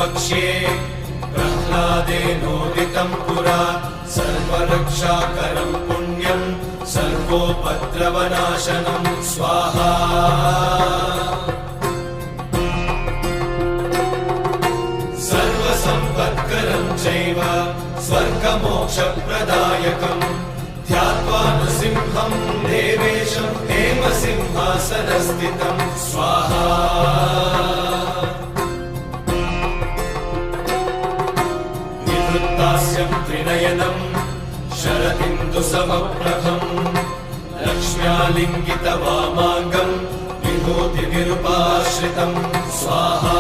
वक्ष्ये प्रह्लादेनोदितं पुरा सर्वरक्षाकरं पुण्यं सर्वोपद्रवनाशनं स्वाहा सर्वसम्पत्करं चैव स्वर्गमोक्षप्रदायकं ध्यात्वा नृसिंहं देवेशं हेमसिंहासनस्थितं स्वाहा निवृत्तास्यं त्रिनयनं शरदिन्दुसमप्रभं लक्ष्म्यालिङ्गितवामाङ्गं विभूतिनिरुपाश्रितं स्वाहा